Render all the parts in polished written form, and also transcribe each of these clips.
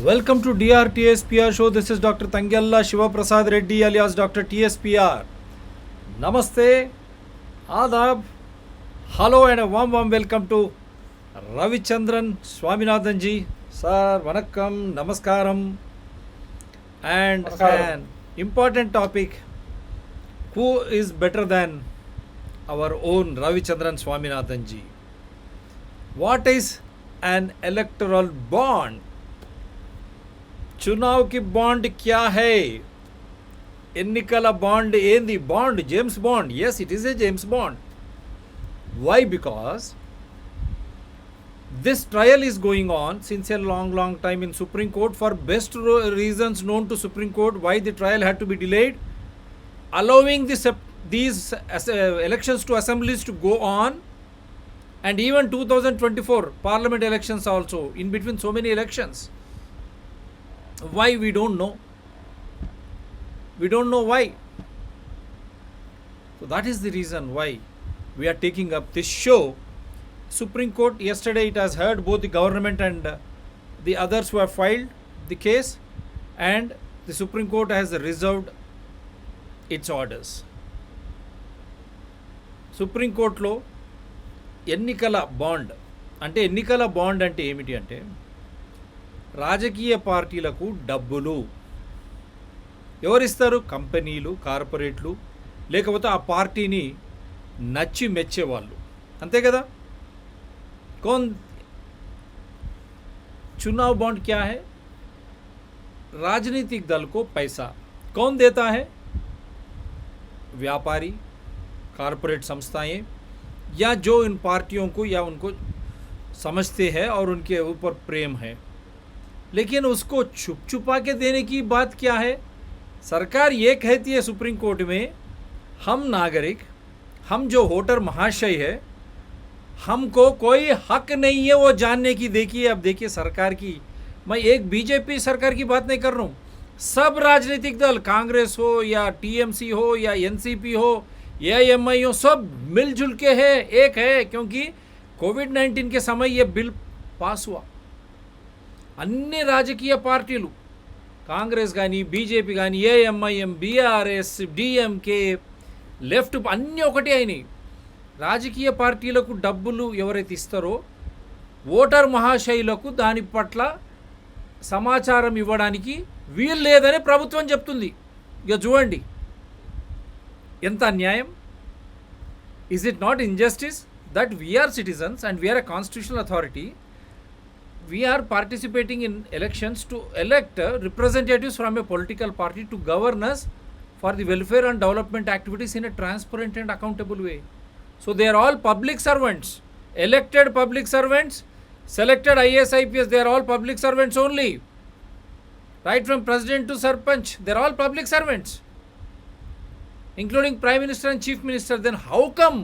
Welcome to DRTSPR show. This is Dr. Tangella Shiva Prasad Reddy alias Dr. TSPR. Namaste, Adab, hello and a warm welcome to Ravichandran Swaminathan ji. Sir, Vanakkam, Namaskaram. And an important topic, who is better than our own Ravichandran Swaminathan ji? What is an electoral bond? चुनाव की bond क्या है ఎన్నికల bond ఏంది bond James bond yes it is a James Bond. Why? Because this trial is going on since a long time in Supreme Court for best reasons known to Supreme Court why the trial had to be delayed, allowing these elections to assemblies to go on, and even 2024 parliament elections also, in between so many elections. Why? We don't know why. So that is the reason why we are taking up this show. Supreme Court yesterday it has heard both the government and the others who have filed the case, and the Supreme Court has reserved its orders. Supreme Court lo ఎన్నికల bond అంటే ఏమిటి అంటే రాజకీయ పార్టీలకు డబ్బులు ఎవరిస్తారు? కంపెనీలు, కార్పొరేట్లు, లేకపోతే ఆ పార్టీని నచ్చి మెచ్చేవాళ్ళు, అంతే కదా. कौन चुनाव बॉन्ड क्या है? राजनीतिक दल को पैसा कौन देता है? व्यापारी, कारपोरेट संस्थाएं, या जो इन पार्टियों को या उनको समझते हैं और उनके ऊपर प्रेम है. लेकिन उसको छुपा के देने की बात क्या है? सरकार ये कहती है सुप्रीम कोर्ट में, हम नागरिक, हम जो वोटर महाशय है, हमको कोई हक नहीं है वो जानने की. देखिए, अब देखिए सरकार की, मैं एक बीजेपी सरकार की बात नहीं कर रहा हूँ, सब राजनीतिक दल, कांग्रेस हो या टीएमसी हो या एनसीपी हो, एआईएमआई हो, सब मिलजुल के है, एक है. क्योंकि कोविड-19 के समय ये बिल पास हुआ. అన్ని రాజకీయ పార్టీలు, కాంగ్రెస్ కానీ, బీజేపీ కానీ, ఏఎంఐఎం, బీఆర్ఎస్, డిఎంకే, లెఫ్ట్, అన్నీ ఒకటి అయినాయి. రాజకీయ పార్టీలకు డబ్బులు ఎవరైతే ఇస్తారో ఓటర్ మహాశయులకు దాని పట్ల సమాచారం ఇవ్వడానికి వీలు లేదని ప్రభుత్వం చెప్తుంది. ఇక చూడండి ఎంత అన్యాయం. Is it not injustice that we are citizens and we are a constitutional authority? We are participating in elections to elect representatives from a political party to govern us for the welfare and development activities in a transparent and accountable way. So they are all public servants, elected public servants, selected IAS, IPS, they are all public servants only. Right from president to sarpanch, they are all public servants, including prime minister and chief minister. Then how come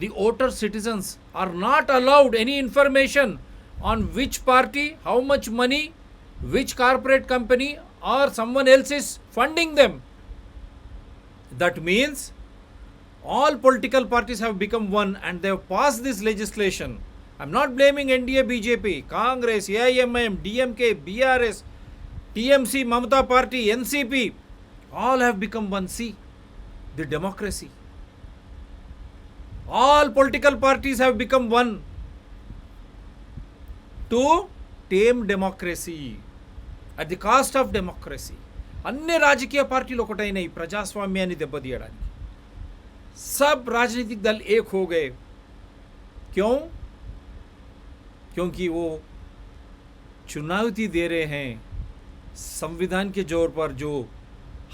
the voter citizens are not allowed any information on which party, how much money, which corporate company or someone else is funding them? That means all political parties have become one and they have passed this legislation. I'm not blaming NDA, BJP, Congress, AIMIM, DMK, BRS, TMC, Mamata Party, NCP, all have become one. See the democracy. All political parties have become one to tame democracy at the cost of democracy. अन्य राजकीय पार्टीలు ఒకటైనాయి ప్రజాస్వామ్యాన్ని దెబ్బతీయడానికి. सब राजनीतिक दल एक हो गए. क्यों? क्योंकि वो चुनौती दे रहे हैं संविधान के जोर पर. जो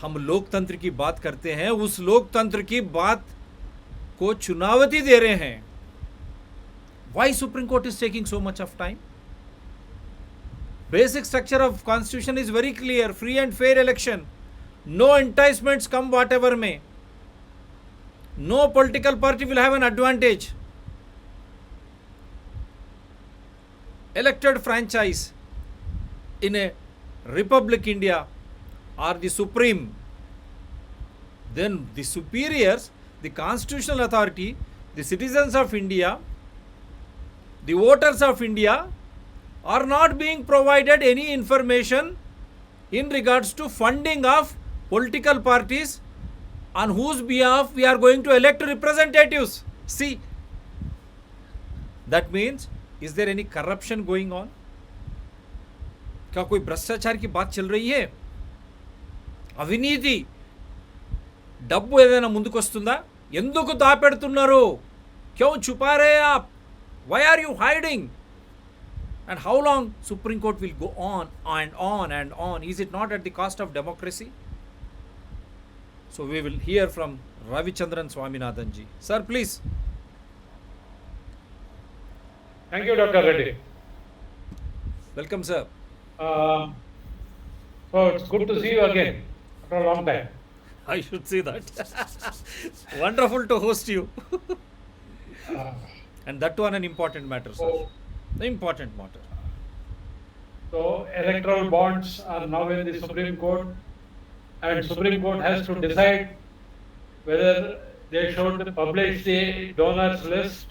हम लोकतंत्र की बात करते हैं, उस लोकतंत्र की बात को चुनौती दे रहे हैं. Why Supreme Court is taking so much of time? Basic structure of constitution is very clear: free and fair election, no enticements come whatever may, no political party will have an advantage, elected franchise in a republic India are the supreme. Then the superiors, the constitutional authority, the citizens of India, the voters of India are not being provided any information in regards to funding of political parties on whose behalf we are going to elect representatives. See, that means, is there any corruption going on? क्या कोई भ्रष्टाचार की बात चल रही है? అవినీతి డబ్బు ఏదైనా ముందుకు వస్తుందా? ఎందుకు దాపెడుతున్నారు? क्यों छुपा रहे आप? Why are you hiding? And how long Supreme Court will go on and on and on? Is it not at the cost of democracy? So we will hear from Ravichandran Swaminathan ji. Sir, please. Thank you, Dr. Reddy. Welcome, sir. So it's good to see you again after a long time. I should say that. Wonderful to host you. And that too on an important matter, sir. The important matter. So electoral bonds are now in the Supreme Court, and Supreme Court has to decide whether they should publish the donors list,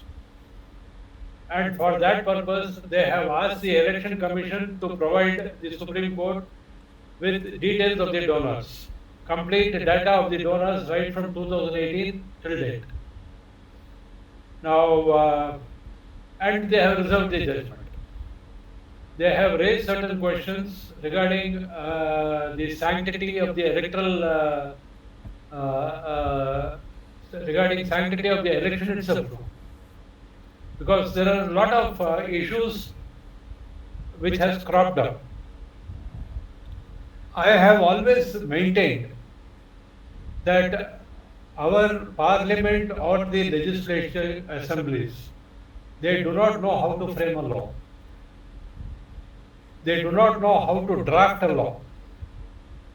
and for that purpose they have asked the Election Commission to provide the Supreme Court with details of the donors, complete data of the donors right from 2018 till date. Now, and they have reserved the judgment. They have raised certain questions regarding the sanctity of the electoral, regarding sanctity of the election itself, because there are a lot of issues which has cropped up. I have always maintained that our parliament or the legislative assemblies, they do not know how to frame a law. They do not know how to draft a law.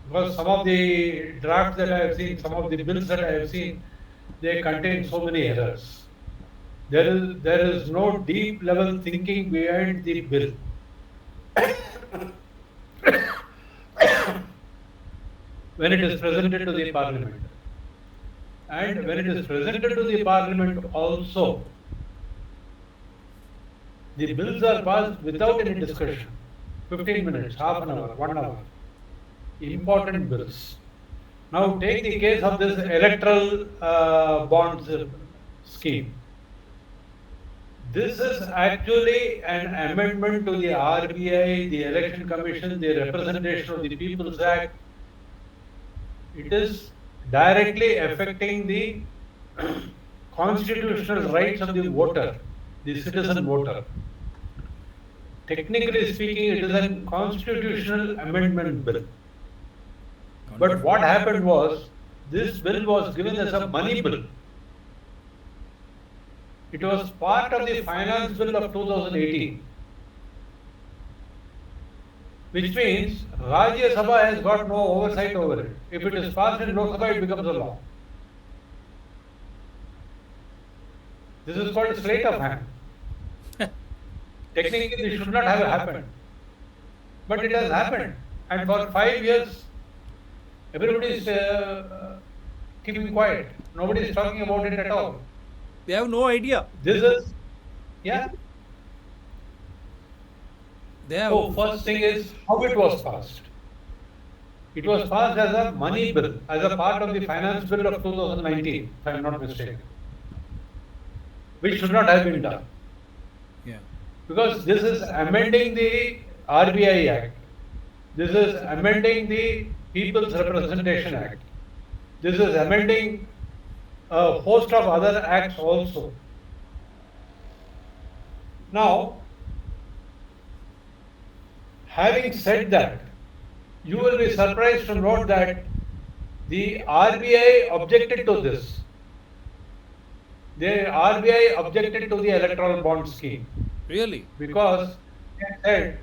Because some of the drafts that I have seen, some of the bills that I have seen, they contain so many errors. There is no deep level thinking behind the bill. When it is presented to the parliament. And when it is presented to the parliament also, the bills are passed without any discussion. 15 minutes, half an hour, 1 hour. Important bills. Now take the case of this electoral bonds scheme. This is actually an amendment to the RBI, the Election Commission, the Representation of the People's Act. It is directly affecting the constitutional rights of the voter, the citizen voter. Technically speaking, it is a constitutional amendment bill. But what happened was, this bill was given as a money bill. It was part of the finance bill of 2018. Which means Rajya Sabha has got no oversight over it. If it is passed in Lok Sabha, it becomes a law. This is called sleight of hand. Technically, this should not have happened. But it has happened. And for 5 years, everybody is keeping quiet. Nobody is talking about it at all. They have no idea. This is, yeah. They have. So first thing is how it was passed. It was passed as a money bill, as a part of the finance bill of 2019, if I am not mistaken, which should not have been done. Yeah. Because this is amending the RBI Act. This is amending the People's Representation Act. This is amending a host of other acts also. Now, having said that, you will be surprised to note that the RBI objected to this. The RBI objected to the electoral bond scheme. Really? Because they said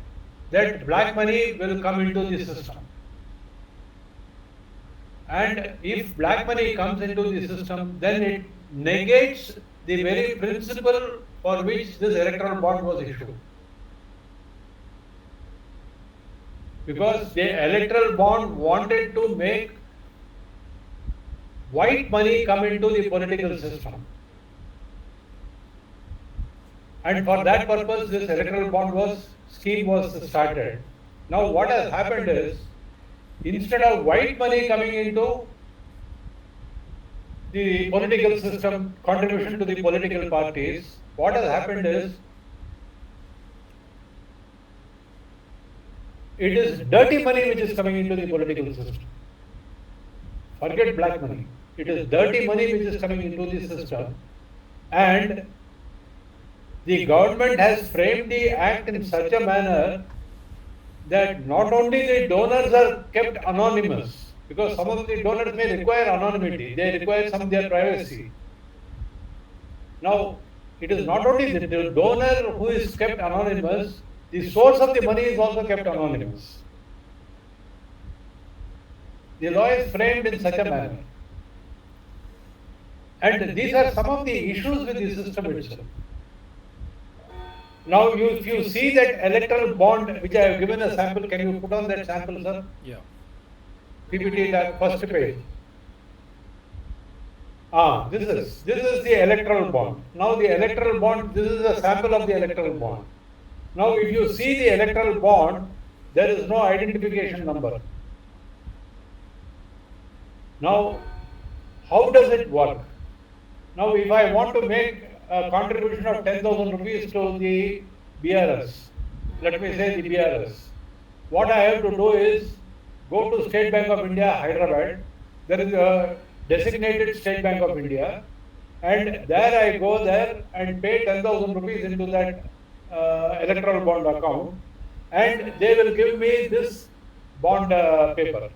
that black money will come into the system. And if black money comes into the system, then it negates the very principle for which this electoral bond was issued. Because the electoral bond wanted to make white money come into the political system. And for that purpose, this electoral bond scheme was started. Now, what has happened is, instead of white money coming into the political system, contribution to the political parties, what has happened is, it is dirty money which is coming into the political system. Forget black money. It is dirty money which is coming into the system. And the government has framed the act in such a manner that not only the donors are kept anonymous, because some of the donors may require anonymity, they require some of their privacy. Now, it is not only the donor who is kept anonymous, the source of the money is also kept anonymous. The law is framed in such a manner. And these are some of the issues with the system itself. Now, if you see that electoral bond, which I have given a sample, can you put on that sample, sir? Yeah. PPT, that first page. This is the electoral bond. Now, the electoral bond, this is a sample of the electoral bond. Now, if you see the electoral bond, there is no identification number. Now, how does it work? Now, if I want to make a contribution of 10,000 rupees to the BRS, let me say the BRS, what I have to do is go to State Bank of India, Hyderabad. There is a designated State Bank of India, and there I go there and pay 10,000 rupees into that electoral bond account, and they will give me this bond paper.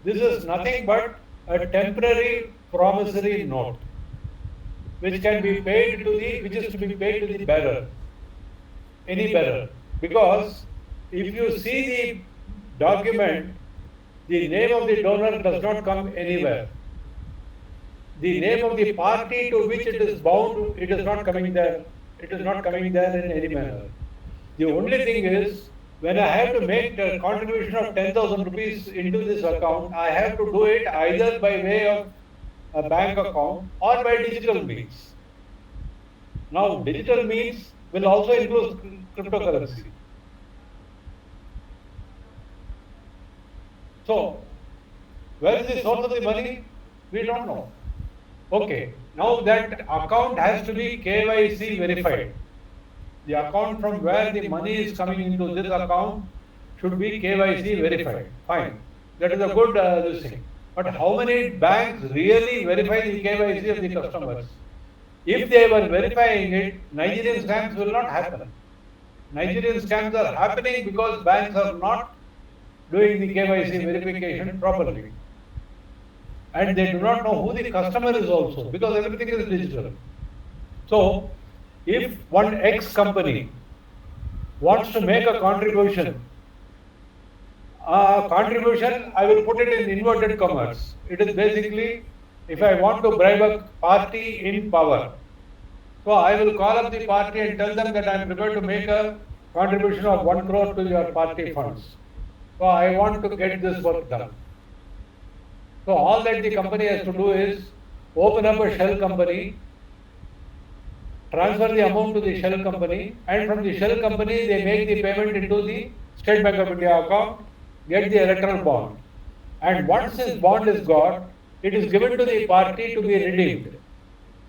This is nothing but a temporary promissory note, which can be paid to the, which is to be paid to the bearer, any bearer. Because if you see the document, the name of the donor does not come anywhere. The name of the party to which it is bound, it is not coming there. It is not coming there in any manner. The only thing is, when I have to make a contribution of 10,000 rupees into this account, I have to do it either by way of a bank account or by digital means. Now, digital means will also include cryptocurrency. So, where is the source of the money? We don't know. Okay, now that account has to be KYC verified. The account from where the money is coming into this account should be KYC verified. Fine. That is a good this thing. But how many banks really verify the KYC of the customers? If they were verifying it, Nigerian scams will not happen. Nigerian scams are happening because banks are not doing the KYC verification properly. And they do not know who the customer is also, because everything is digital. So, if one X company wants to make a contribution, I will put it in inverted commas. It is basically, if I want to bribe a party in power, so I will call up the party and tell them that I am prepared to make a contribution of 1 crore to your party funds. So I want to get this work done. So all that the company has to do is open up a shell company, transfer the amount to the shell company, and from the shell company they make the payment into the State Bank of India account, get the electoral bond. And once this bond is got, it is given to the party to be redeemed.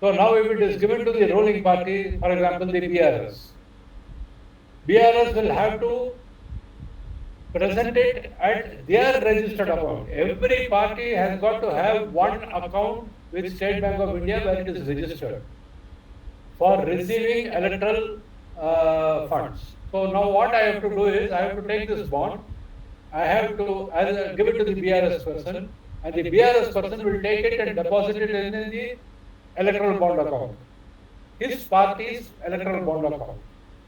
So now if it is given to the ruling party, for example the BRS will have to present it at their registered account. Every party has got to have one account with State Bank of India where it is registered for receiving electoral funds. So now what I have to do is, I have to take this bond, I have to give it to the BRS person, and the BRS person will take it and deposit it in the electoral bond account, his party's electoral bond account,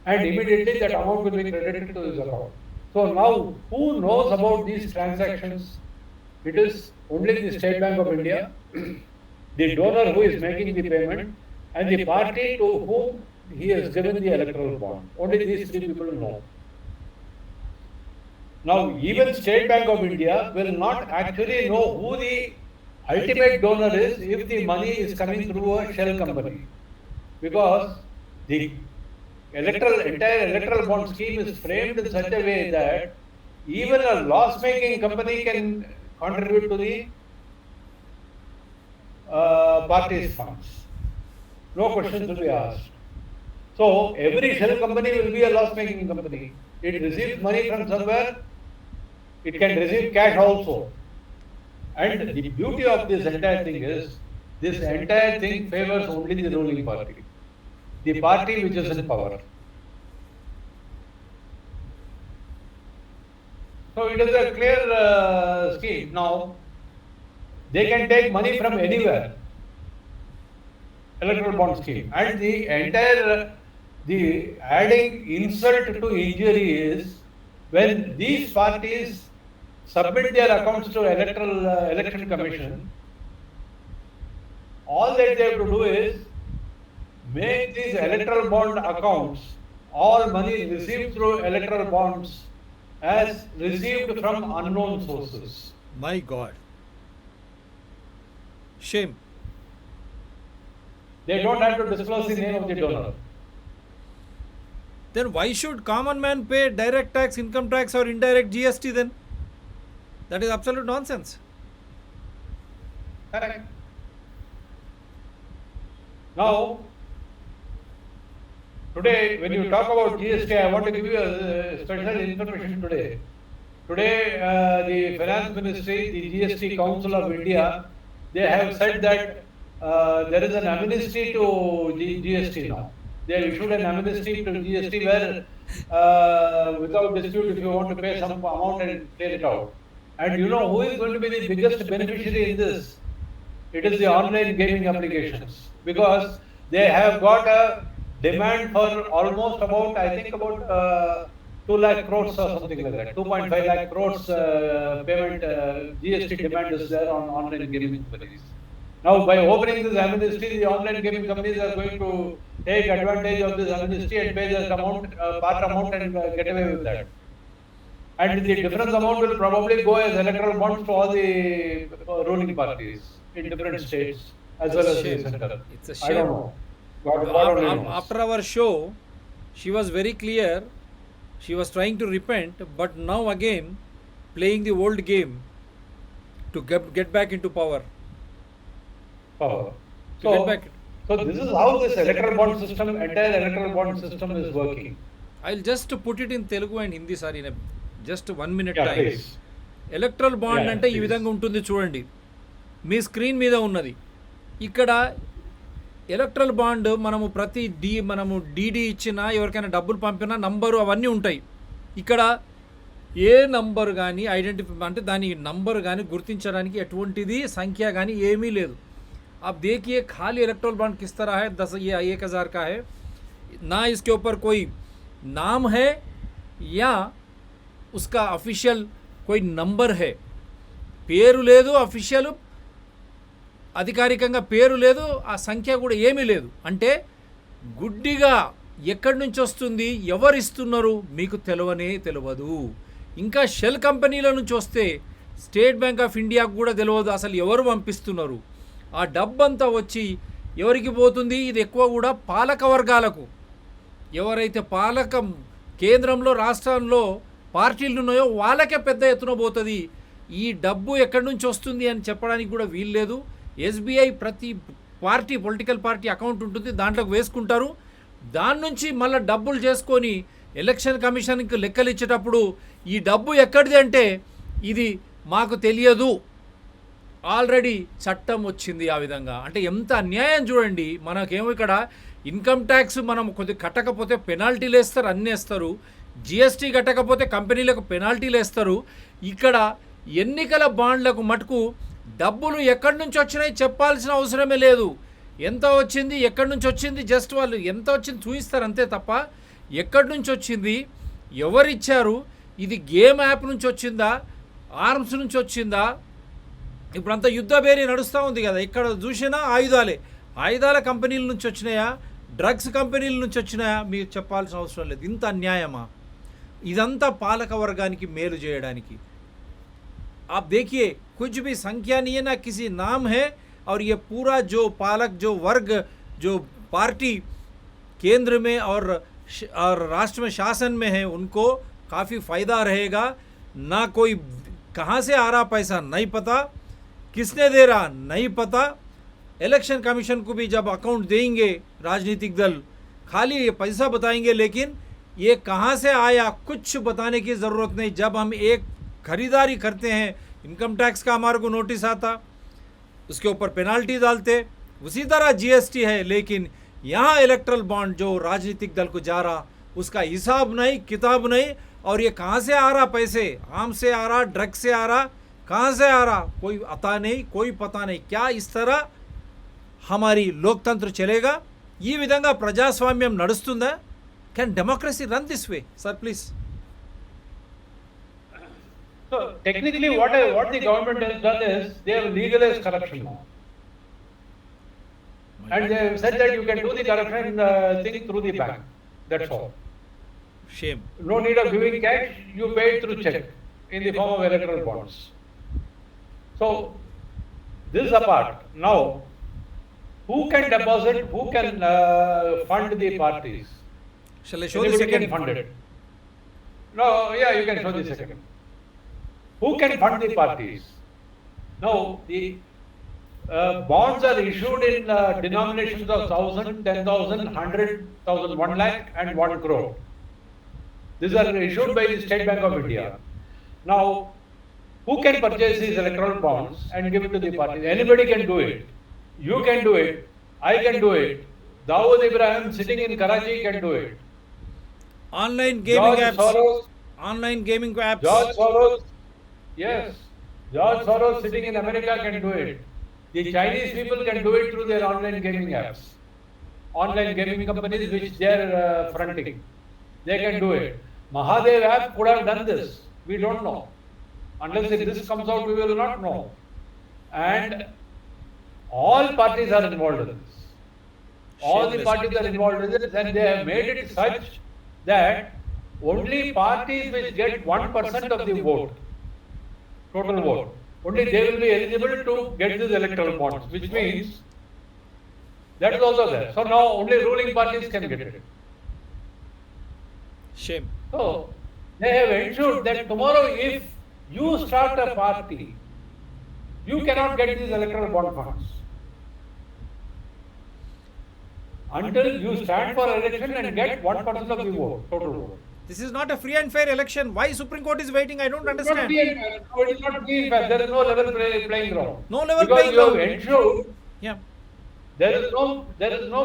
and immediately that amount will be credited to his account. So now, who knows about these transactions? It is only the State Bank of India, the donor who is making the payment, and the party to whom he has given the electoral bond. Only these three people know. Now, even State Bank of India will not actually know who the ultimate donor is if the money is coming through a shell company, because the entire electoral bond scheme is framed in such a way that even a loss-making company can contribute to the party's funds. No questions will be asked. So every shell company will be a loss-making company. It receives money from somewhere. It can receive cash also. And the beauty of this entire thing is, this entire thing favors only the ruling party, the party which is in power. So it is a clear scheme. Now, they can take money from anywhere, electoral bond scheme. And the entire, the adding insult to injury is, when these parties submit their accounts to election commission, all that they have to do is make these electoral bond accounts, all money received through electoral bonds, as received from unknown sources. My God. Shame. They don't have to disclose the name of the donor. Then why should common man pay direct tax, income tax or indirect GST then? That is absolute nonsense. Correct. Now, today, when you talk about GST, I want to give you a special information today. Today, the Finance Ministry, the GST Council of India, they have said that there is an amnesty to the GST now. They have issued an amnesty to GST where, without dispute, if you want to pay some amount and clear it out. And you know who is going to be the biggest beneficiary in this? It is the online gaming applications, because they have got a demand for almost about, I think about 2 lakh crores or something like that. 2.5 lakh crores payment GST demand is there on online gaming companies. Now, by opening this amnesty, the online gaming companies are going to take advantage of this amnesty and pay this amount, part amount, and get away with that. And the difference amount will probably go as electoral bonds to all the ruling parties in different states as well as the center. It's a shame. I don't know. God only knows. After our show, she was very clear. She was trying to repent, but now again playing the old game to get back into power. Power. To get back. So this is how this electoral bond system, entire electoral bond system is working. I'll just put it in Telugu and Hindi, sir, in just 1 minute Yeah, time. please. Electoral bond Yeah, అంటే ఈ please. విధంగా ఉంటుంది చూడండి. మీ screen మీద ఉన్నది. ఇక్కడ electoral bond మనము మనము డీడీ ఇచ్చినా, ఎవరికైనా డబ్బులు పంపినా నంబరు అవన్నీ ఉంటాయి. ఇక్కడ ఏ నంబర్ కానీ అంటే దాని నంబర్ కానీ గుర్తించడానికి ఎటువంటిది సంఖ్య కానీ ఏమీ లేదు. आप देखिए खाली इलेक्ट्रल बॉन्ड किस तरह है, 10,000 का है ना, इसके ऊपर कोई नाम है या उसका ऑफिशियल कोई నంబర్ है, పేరు లేదు, అఫీషియల్ అధికారికంగా పేరు లేదు, ఆ సంఖ్య కూడా ఏమీ లేదు. అంటే గుడ్డిగా ఎక్కడి నుంచి వస్తుంది, ఎవరు ఇస్తున్నారు మీకు తెలియదు. ఇంకా షెల్ కంపెనీల నుంచి వస్తే స్టేట్ బ్యాంక్ ఆఫ్ ఇండియాకు కూడా తెలియదు అసలు ఎవరు పంపిస్తున్నారు. ఆ డబ్బంతా వచ్చి ఎవరికి పోతుంది, ఇది ఎక్కువ కూడా పాలక వర్గాలకు, ఎవరైతే కేంద్రంలో రాష్ట్రంలో పార్టీలు ఉన్నాయో వాళ్ళకే పెద్ద ఎత్తున పోతుంది. ఈ డబ్బు ఎక్కడి నుంచి వస్తుంది అని చెప్పడానికి కూడా వీల్లేదు. ఎస్బీఐ ప్రతి పొలిటికల్ పార్టీ అకౌంట్ ఉంటుంది, దాంట్లోకి వేసుకుంటారు. దాని నుంచి మళ్ళీ డబ్బులు చేసుకొని ఎలక్షన్ కమిషన్కి లెక్కలు ఇచ్చేటప్పుడు ఈ డబ్బు ఎక్కడిది అంటే ఇది మాకు తెలియదు, ఆల్రెడీ చట్టం వచ్చింది. ఆ విధంగా అంటే ఎంత అన్యాయం చూడండి. మనకేమో ఇక్కడ ఇన్కమ్ ట్యాక్స్ మనం కొద్దిగా కట్టకపోతే పెనాల్టీలు వేస్తారు, అన్నీ వేస్తారు. జిఎస్టీ కట్టకపోతే కంపెనీలకు పెనాల్టీలు వేస్తారు. ఇక్కడ ఎన్నికల బాండ్లకు మటుకు డబ్బులు ఎక్కడి నుంచి వచ్చినాయి చెప్పాల్సిన అవసరమే లేదు. ఎంత వచ్చింది, ఎక్కడి నుంచి వచ్చింది, జస్ట్ వాళ్ళు ఎంత వచ్చింది చూపిస్తారు అంతే తప్ప ఎక్కడి నుంచి వచ్చింది, ఎవరిచ్చారు, ఇది గేమ్ యాప్ నుంచి వచ్చిందా, ఆర్మ్స్ నుంచి వచ్చిందా, ఇప్పుడంతా యుద్ధ బేరీ నడుస్తూ ఉంది కదా, ఇక్కడ చూసినా ఆయుధాల కంపెనీల నుంచి వచ్చినాయా, డ్రగ్స్ కంపెనీల నుంచి వచ్చినాయా, మీకు చెప్పాల్సిన అవసరం లేదు. ఇంత అన్యాయమా? ఇదంతా పాలక వర్గానికి మేలు చేయడానికి. आप देखिए कुछ भी संख्या नहीं है ना किसी नाम है, और ये पूरा जो पालक जो वर्ग जो पार्टी केंद्र में और और राष्ट्र में शासन में है उनको काफ़ी फ़ायदा रहेगा। ना कोई कहाँ से आ रहा पैसा नहीं पता, किसने दे रहा नहीं पता। इलेक्शन कमीशन को भी जब अकाउंट देंगे राजनीतिक दल, खाली ये पैसा बताएंगे, लेकिन ये कहाँ से आया कुछ बताने की ज़रूरत नहीं। जब हम एक खरीदारी करते हैं, इनकम टैक्स का हमारे को नोटिस आता, उसके ऊपर पेनाल्टी डालते, उसी तरह जीएसटी है। लेकिन यहाँ इलेक्ट्रल बॉन्ड जो राजनीतिक दल को जा रहा, उसका हिसाब नहीं, किताब नहीं। और ये कहाँ से आ रहा पैसे, आम से आ रहा, ड्रग से आ रहा, कहाँ से आ रहा कोई अता नहीं, कोई पता नहीं। क्या इस तरह हमारी लोकतंत्र चलेगा? ఈ విధంగా ప్రజాస్వామ్యం నడుస్తుందా? Can democracy run this way? Sir please. So technically what the government has done is they have legalized corruption now. And they have said that you can do the corruption thing through the bank. That's all. Shame. No need of giving cash, you pay it through check in the form of electoral bonds. So this apart, now who can deposit, who can fund the parties? Shall I show the second? Can fund it. No, yeah, you can show the second. Who can fund the parties? Now, the bonds are issued in denominations of 1,000, 10,000, 100,000, 1 lakh and 1 crore. These are issued by the State Bank of India. Now, who can purchase these electoral bonds and give it to the parties? Anybody can do it. You can do it. I can do it. Dawood Ibrahim sitting in Karachi can do it. Online gaming George apps. Soros, Online gaming apps. George Soros, yes. George Soros sitting in America can do it. The Chinese people can do it through their online gaming apps. Online gaming companies which they are fronting. They can do it. Mahadev app could have done this. We don't know. Unless if this comes out, we will not know. And all parties are involved in this. All the parties are involved in this, and they have made it such that only parties which get 1% of the vote, total vote, only they will be eligible to get these electoral bonds, which means that is also there. So now only ruling parties can get it. Shame. So they have ensured that tomorrow if you start a party, you cannot get these electoral bond funds until you stand for election and get 1% of the vote, total vote. This is not a free and fair election. Why Supreme Court is waiting? I don't understand. No, it is not free and fair. There is no level playing ground. No level because playing you ground. have ensured Yeah. there is no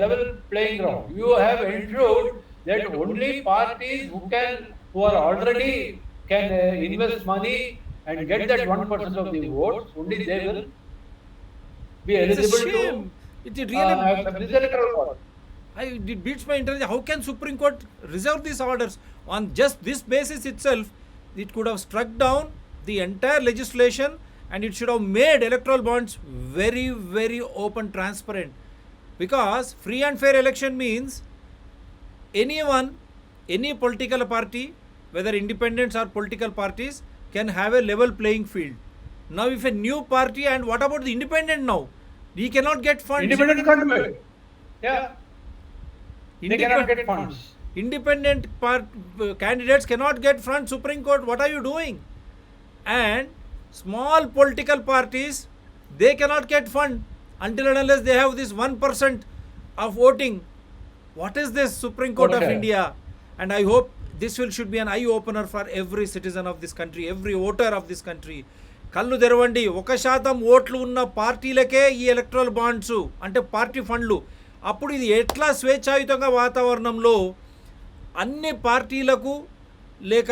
level playing ground. You have ensured that only parties who are already can invest money and get that 1% of the votes, only they will be It's a eligible shame. to It really this electoral bond. it beats my intelligence. How can Supreme Court reserve these orders? On just this basis itself, it could have struck down the entire legislation, and it should have made electoral bonds very, very open, transparent. Because free and fair election means anyone, any political party, whether independents or political parties, can have a level playing field. Now, if a new party, and what about the independent now? He cannot get funds. Independent can't do it. Yeah. They cannot get funds. Independent candidates cannot get funds. Supreme Court, what are you doing? And small political parties, they cannot get fund until and unless they have this 1% of voting. What is this Supreme Court of India? And I hope this should be an eye opener for every citizen of this country, every voter of this country. కళ్ళు తెరవండి. 1% ఓట్లు ఉన్న పార్టీలకే ఈ electoral bonds అంటే party ఫండ్లు. అప్పుడు ఇది ఎట్లా స్వేచ్ఛాయుతంగా వాతావరణంలో అన్ని పార్టీలకు లేక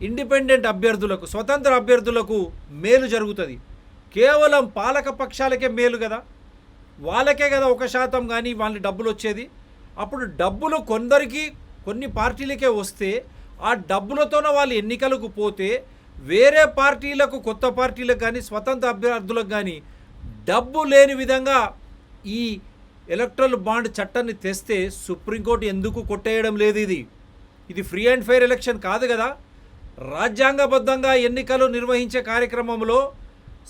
ఇండిపెండెంట్ అభ్యర్థులకు, స్వతంత్ర అభ్యర్థులకు మేలు జరుగుతుంది? కేవలం పాలక పక్షాలకే మేలు కదా, వాళ్ళకే కదా 1% కానీ వాళ్ళ డబ్బులు వచ్చేది. అప్పుడు డబ్బులు కొందరికి, కొన్ని పార్టీలకే వస్తే ఆ డబ్బులతోనే వాళ్ళు ఎన్నికలకు పోతే వేరే పార్టీలకు, కొత్త పార్టీలకు కానీ స్వతంత్ర అభ్యర్థులకు కానీ డబ్బు లేని విధంగా ఈ ఎలక్ట్రల్ బాండ్ చట్టాన్ని తెస్తే సుప్రీంకోర్టు ఎందుకు కొట్టేయడం లేదు? ఇది ఫ్రీ అండ్ ఫెయిర్ ఎలక్షన్ కాదు కదా. రాజ్యాంగబద్ధంగా ఎన్నికలు నిర్వహించే కార్యక్రమంలో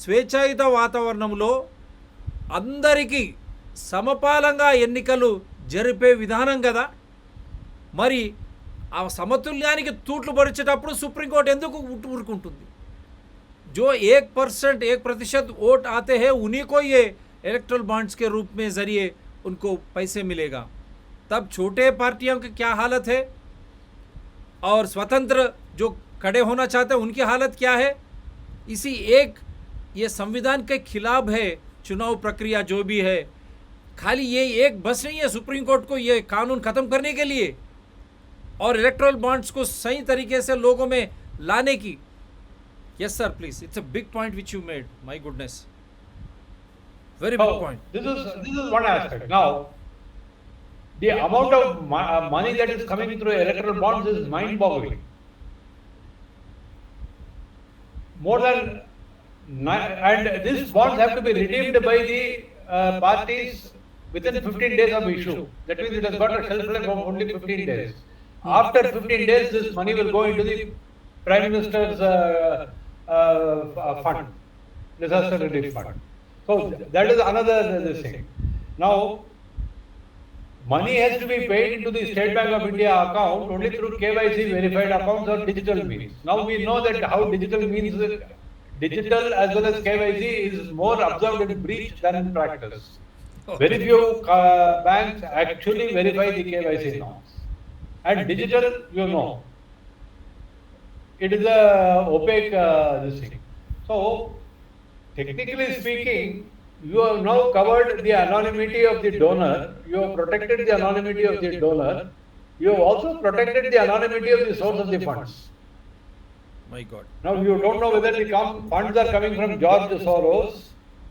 స్వేచ్ఛాయుత వాతావరణంలో అందరికీ సమపాలంగా ఎన్నికలు జరిపే విధానం కదా. మరి ఆ సమతుల్యానికి తూట్లు పడిచేటప్పుడు సుప్రీంకోర్టు ఎందుకు ఊరుకుంటుంది? जो 1% 1% वोट आते हैं उन्हीं को ये इलेक्ट्रल बॉन्ड्स के रूप में ज़रिए उनको पैसे मिलेगा। तब छोटे पार्टियों की क्या हालत है और स्वतंत्र जो खड़े होना चाहते हैं उनकी हालत क्या है? इसी एक ये संविधान के खिलाफ है चुनाव प्रक्रिया जो भी है। खाली ये एक बस नहीं है सुप्रीम कोर्ट को ये कानून ख़त्म करने के लिए और इलेक्ट्रल बॉन्ड्स को सही तरीके से लोगों में लाने की। Yes sir, please. It's a big point which you made. My goodness. Very big point. This is one aspect. Now, the amount of money that is coming through electoral bonds is mind-boggling. More than and these bonds have to be redeemed by the parties within 15 days of issue. That means it has got a shelf life of only 15 days. After 15 days, this money will go into the Prime Minister's fund, disaster relief fund. So that is another thing. Now, money has to be paid into the State Bank of India account only through KYC verified accounts or digital means. Now we know that how digital means, digital as well as KYC is more observed in breach than in practice. Very few banks actually verify the KYC norms. And digital, you know, it is a opaque this thing. So, technically speaking, you have now covered the anonymity of the donor, you have protected the anonymity of the donor, you have also protected the anonymity of the source of the funds. My God. Now, you don't know whether the funds are coming from George Soros,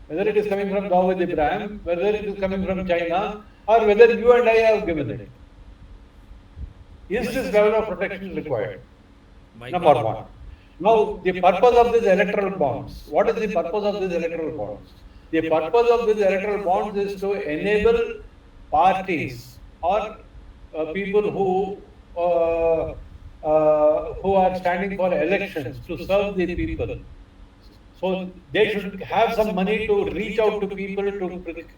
whether it is coming from Dawood Ibrahim, whether it is coming from China, or whether you and I have given it. Is this level of protection required? Number one. Now, the purpose of these electoral bonds. What is the purpose of these electoral bonds? The purpose of these electoral bonds is to enable parties or people who are standing for elections to serve the people. So they should have some money to reach out to people to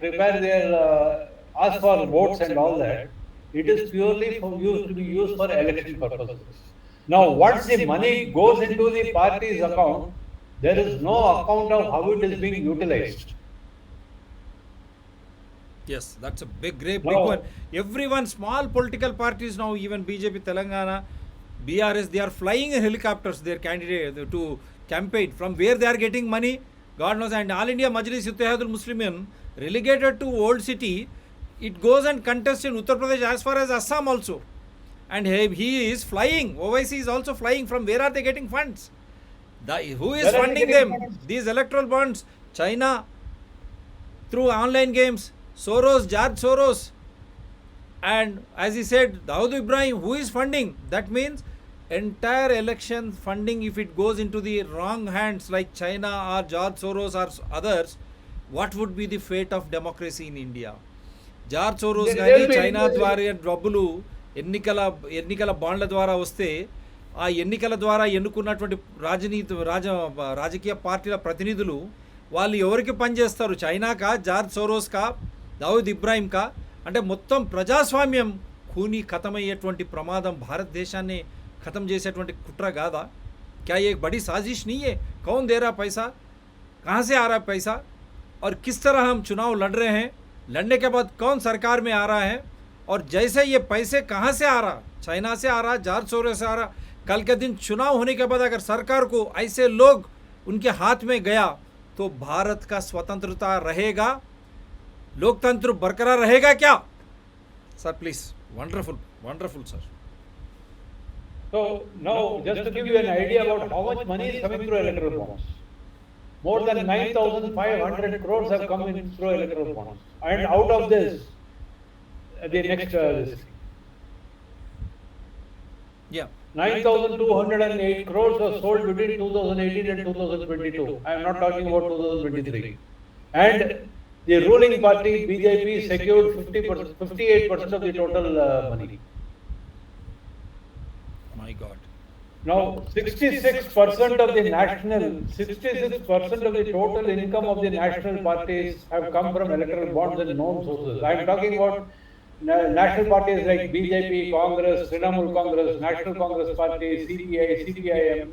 prepare their ask for votes and all that. It is purely to be used for election purposes. Now, once the money goes into the party's account, there is no account of how it is being utilized. Yes, that's a big one. Everyone, small political parties now, even BJP, Telangana, BRS, they are flying in helicopters, their candidate to campaign. From where they are getting money, God knows. And All India Majlis Ittihadul Muslimin, relegated to Old City, it goes and contests in Uttar Pradesh as far as Assam also. And he is flying. OIC is also flying. From where are they getting funds? Who is funding them? These electoral bonds. China, through online games. Soros, George Soros. And as he said, Dawood Ibrahim, who is funding? That means entire election funding, if it goes into the wrong hands like China or George Soros or others, what would be the fate of democracy in India? George Soros కానీ China ద్వారా డబ్బులు ఎన్నికల బాండ్ల ద్వారా వస్తే ఆ ఎన్నికల ద్వారా ఎన్నుకున్నటువంటి రాజకీయ పార్టీల ప్రతినిధులు వాళ్ళు ఎవరికి పనిచేస్తారు? చైనాకా, జార్జ్ సోరోస్కా, దావూద్ ఇబ్రాహింకా? అంటే మొత్తం ప్రజాస్వామ్యం ఖూనీ ఖతమయ్యేటువంటి ప్రమాదం, భారతదేశాన్ని ఖతం చేసేటువంటి కుట్ర కాదా? क्या ये एक बड़ी साजिश नहीं है? कौन दे रहा पैसा, कहाँ से आ रहा है पैसा, और किस तरह हम चुनाव लड़ रहे हैं? लड़ने के बाद कौन सरकार में आ रहा है, और जैसे ये पैसे कहाँ से आ रहा, चाइना से आ रहा, जॉर्ज सोरोस से आ रहा, कल के दिन चुनाव होने के बाद अगर सरकार को ऐसे लोग उनके हाथ में गया तो भारत का स्वतंत्रता रहेगा, लोकतंत्र बरकरार रहेगा क्या? Sir please. Wonderful sir. So now, just to give you an idea about how much money is coming through electoral bonds, more than 9,500 crores have come in through electoral bonds, and out of this, the next this, yeah, 9,208 crores was sold between 2018 and 2022. I am not talking about 2023. And the ruling party BJP secured 58% of the total money. My God. Now, 66% of the 66% of the total income of the national parties have come from electoral bonds and known sources. I am talking about national parties like BJP, Congress, Trinamool Congress, National Congress Party, CPI, CPIM,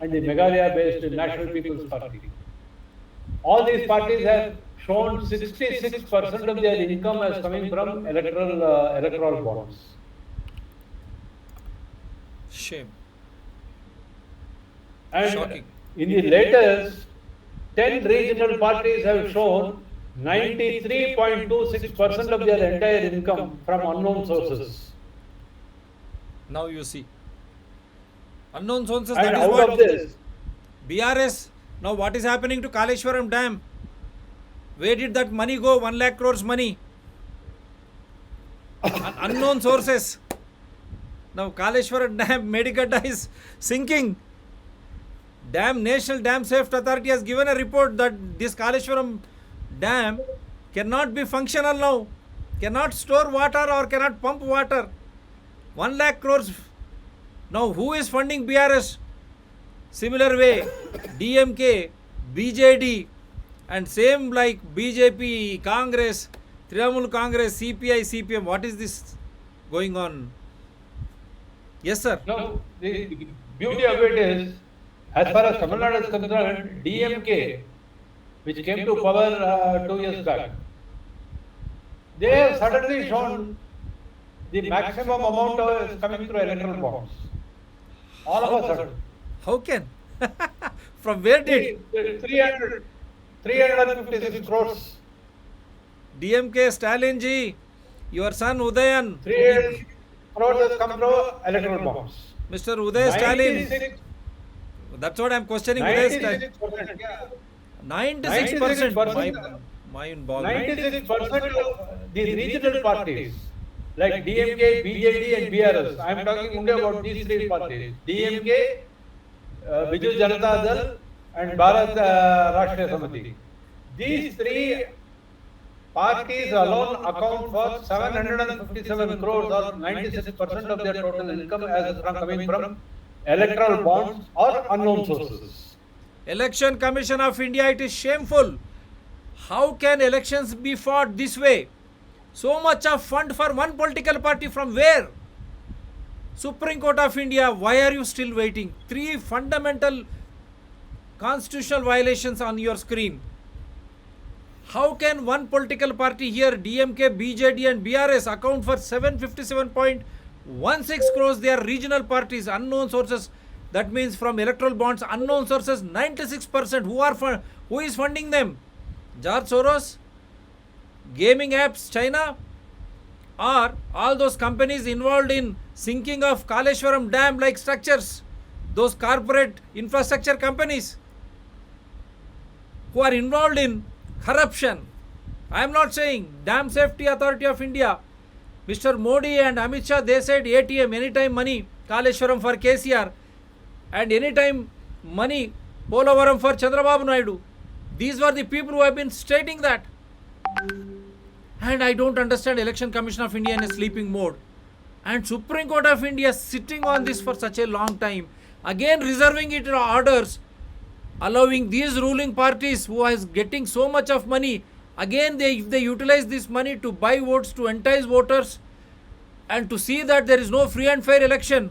and the Meghalaya-based National People's Party. All these parties have shown 66% of their income as coming from electoral bonds. Shame. And Shocking. in the latest, 10 regional parties have shown 93.26% of their entire income from unknown sources. Now you see. Unknown sources, And that is out what of this, BRS. Now what is happening to Kaleshwaram Dam? Where did that money go? 1 lakh crores money. Unknown sources. Now Kaleshwaram Dam, Medigadda is sinking. National Dam Safety Authority has given a report that this Kaleshwaram Dam cannot be functional now. Cannot store water or cannot pump water. 1 lakh crores. Now who is funding BRS? Similar way, DMK, BJD, and same like BJP, Congress, Trinamool Congress, CPI, CPM. What is this going on? Yes, sir. no, the beauty of it is, as far as Tamil Nadu is concerned, DMK, which came to power 2 years back, they have suddenly shown the maximum amount is coming through electoral bonds. All of a sudden. How can? From where did 356 crores. DMK Stalin ji, your son Udayan, 300 crores has come through electoral bonds. Mr. Uday Stalin. 96, That's what I'm questioning. Uday Stalin. 96%. 96%. Mind boggling. 96% of the regional parties like DMK, BJD, and BRS. I'm talking only about these three parties: DMK, Biju Janata Dal, and Bharat Rashtriya Samiti. These three parties alone account for 757 crores, or 96% of their total income, as coming from electoral bonds or unknown sources. Election Commission of India, it is shameful. How can elections be fought this way? So much of fund for one political party, from where? Supreme Court of India, why are you still waiting? 3 fundamental constitutional violations on your screen. How can one political party here, DMK, BJD and BRS, account for 757.16 crores? They are regional parties, unknown sources. That means from electoral bonds, unknown sources, 96%. Who is funding them? George Soros? Gaming apps, China? Or all those companies involved in sinking of Kaleshwaram Dam like structures? Those corporate infrastructure companies who are involved in corruption. I am not saying. Dam Safety Authority of India, Mr. Modi and Amit Shah, they said ATM, anytime money, Kaleshwaram for KCR, and anytime money, Polavaram for Chandrababu Naidu. These were the people who have been stating that. And I don't understand Election Commission of India in a sleeping mode. And Supreme Court of India sitting on this for such a long time. Again reserving it in orders, allowing these ruling parties who is getting so much of money, again if they utilize this money to buy votes, to entice voters, and to see that there is no free and fair election.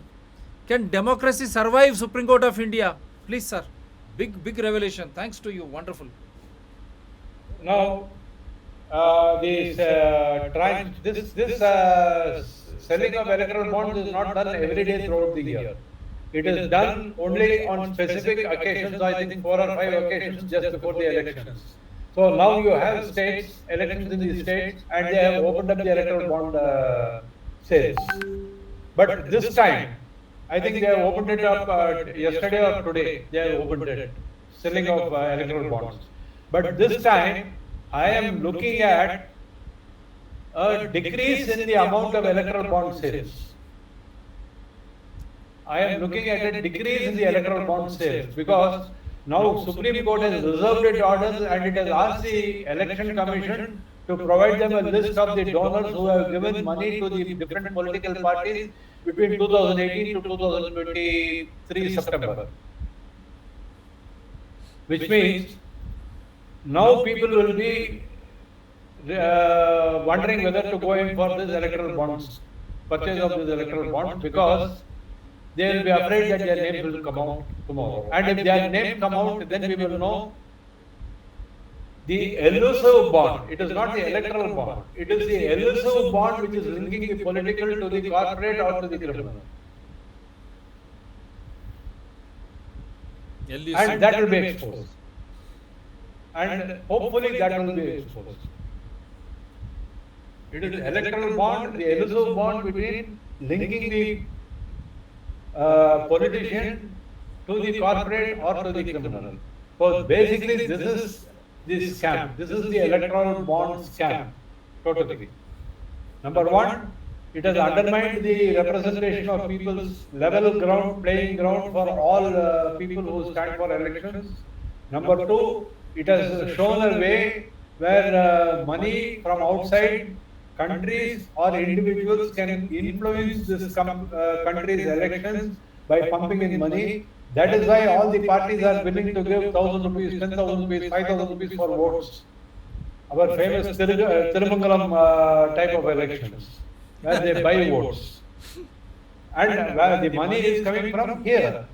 Can democracy survive, Supreme Court of India? Please, sir. Big revelation. Thanks to you. Wonderful. Now, this selling of electoral bonds is not done every day throughout the year. It is done only on specific occasions, I think 4 or 5 occasions just before the elections. So now you have states, elections in the states, and they have opened up the electoral bond sales. But this time, I think they have opened it up yesterday or today. They have opened it, selling of electoral bonds. But this time, I am looking at a decrease in the amount of electoral bond sales. I am looking at a decrease in the electoral bond sales because now Supreme Court has reserved its orders and it has asked the Election Commission to provide them a list of the donors who have given money to the different political parties between 2018 to 2023 September. Which means now people will be wondering whether to go in for this electoral bonds, purchase of these electoral bonds, because they will be afraid that their names will come out tomorrow. And if their name come out, then we will know the elusive bond. It is not the electoral bond. It is the elusive bond which is linking the political to the corporate or to the criminal. And that will be exposed. And hopefully that will be exposed. It is the electoral bond, the elusive bond between linking the politician to the corporate or to the criminal. So basically this is the scam. This is the electoral bond scam. Totally. Number one, it has undermined the representation of people's level ground, playing ground for all people who stand for elections. Number two, it has shown a way where money from outside countries or individuals can influence this country's elections by pumping in money. That is why all the parties are willing to give 1,000 rupees, 10,000 rupees, 5,000 rupees for votes. Our famous Tirumangalam type of elections, where they buy votes. And where the money is coming from here.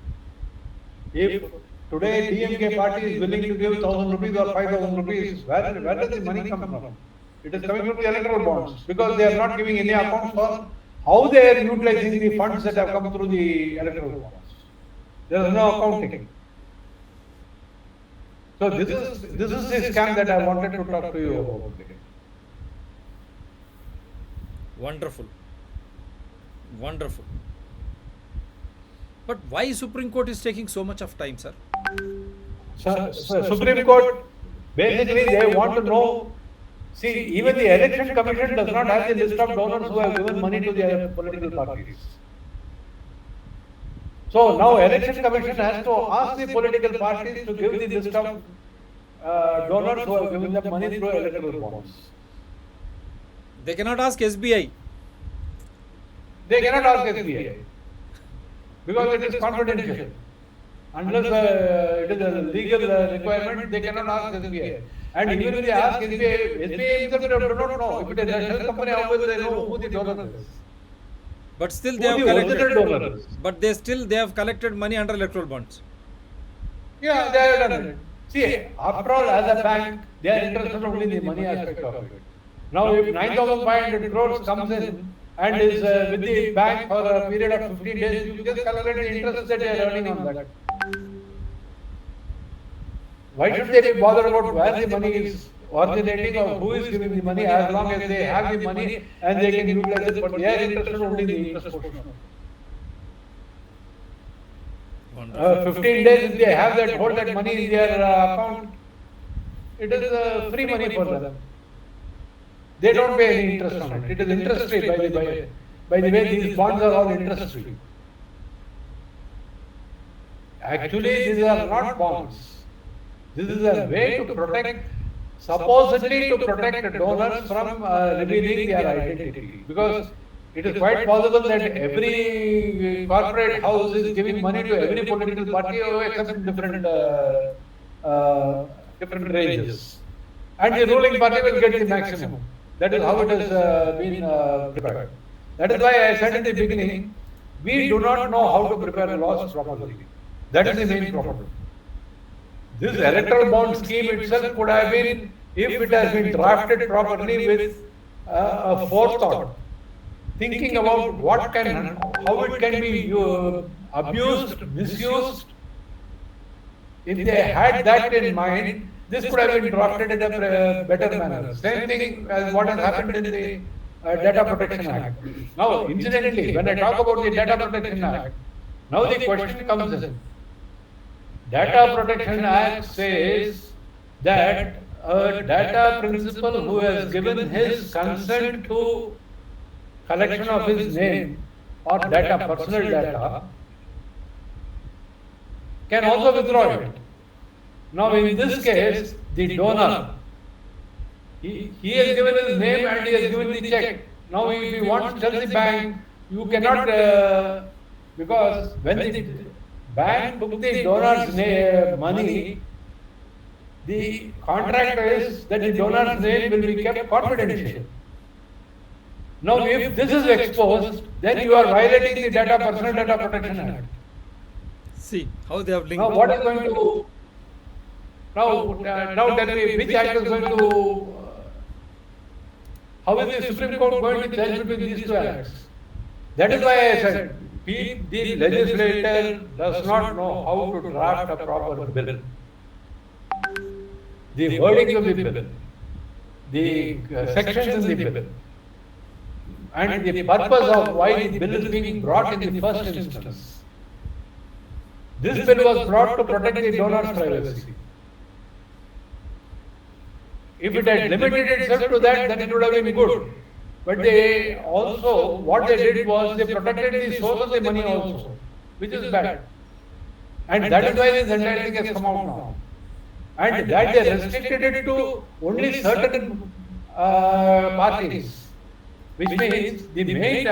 If today DMK party is willing to give 1,000 rupees or 5,000 rupees, where does the money come from? It is coming from the electoral bonds, because they are not giving any account for how they are utilizing the funds that have come through the electoral bonds. There is no accounting. So this is the scam that I wanted to talk to you about today. Wonderful. Wonderful. But why Supreme Court is taking so much of time, sir? Supreme Court, basically they want to know. See, even the Election Commission does not have the list of donors who have given money to their political parties. So now Election Commission has to ask the political parties to give the list of donors who have given them money through electoral bonds. They cannot ask SBI. They cannot ask SBI because it is confidential. Unless it is a legal requirement, they cannot ask SBI. And even if they ask SBI itself do not know. If it is a shell company, how will they know who the donor is? But still they have collected. But they have collected money under electoral bonds. Yeah, they have done it. See, after all, as a bank, they are interested only in the money aspect of it. Now, if 9,500 crores comes in and is with the bank for a period of 15 days, you just calculate the interest that they are earning on that. Why should they be bothered about where the money is originating or who is giving the money, as long as they have the money and they can utilize it, but they are interested only in the interest portion. 15 days, if they have that, hold that money in their account, it is free money for them. They don't pay any interest on it. It is interest free, by the way, these bonds are all interest free. Actually, these are not bonds. This is a way to protect, supposedly to protect donors from revealing their identity. Because it is quite possible that every corporate house is giving money to every political party except in different ranges. And the ruling party will get the maximum. That is how it has been prepared. That is why I said in the beginning, we do not know how to prepare laws properly. That is the main problem. This electoral bond scheme itself could have been, if it has been drafted properly with a forethought, thinking about how it can be abused, misused. If they had that in mind, this could have been drafted in a better manner. Same thing as what has happened in the Data Protection Act. Now, incidentally, when I talk about the Data Protection Act, now the question comes in. Data Protection Act says that a data principal who has given his consent to collection of his name or data, personal data, can also withdraw it. Now in this case, the donor, he has given his name and he has given the check. Now if you want to tell the bank, you cannot, because when the bank took the donor's money, the contract is that the donor's name will be kept confidential. Now, if this is exposed, then you are violating the Personal Data Protection Act. See how they have linked. Now, what is going to now tell me which act is going to how is the Supreme Court going to judge between these two acts? That is why I said the legislator does not know how to draft a proper bill. The wording of the bill, the sections in the bill, and the purpose of why the bill is being brought in the first instance. This bill was brought to protect the donor's privacy. If it had limited itself to that, then it would have been good. But they also, what they did was they protected the source of the money also, which is bad. And that is why this entire thing has come out now. And that they restricted it to only certain parties, which means the main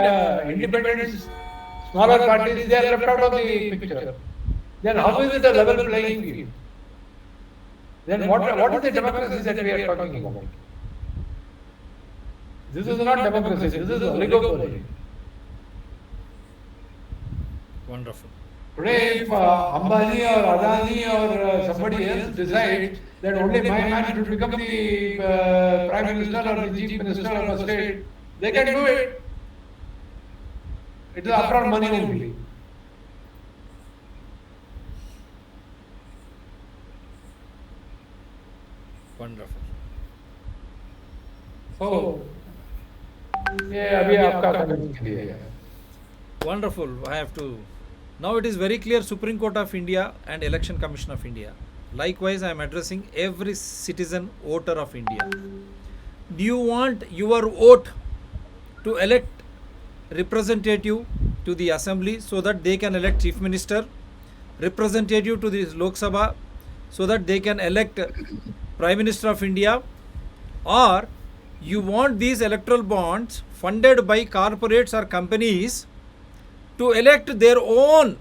independent smaller parties, they are left out of the picture. Then how is it a level playing field? Then what is the democracy that we are talking about? This is not democracy, this is oligopoly. Wonderful. Today, if Ambani or Adani or somebody else decides that only my man should become the Prime Minister or the Chief Minister of a state, they can do it. It is after all money only. Wonderful. So, yeah, अभी आपका comment के लिए है. Wonderful. I have to. Now it is very clear, Supreme Court of India and Election Commission of India. Likewise, I am addressing every citizen voter of India. Do you want your vote to elect representative to the assembly so that they can elect chief minister, representative to the Lok Sabha so that they can elect Prime Minister of India, or you want these electoral bonds funded by corporates or companies to elect their own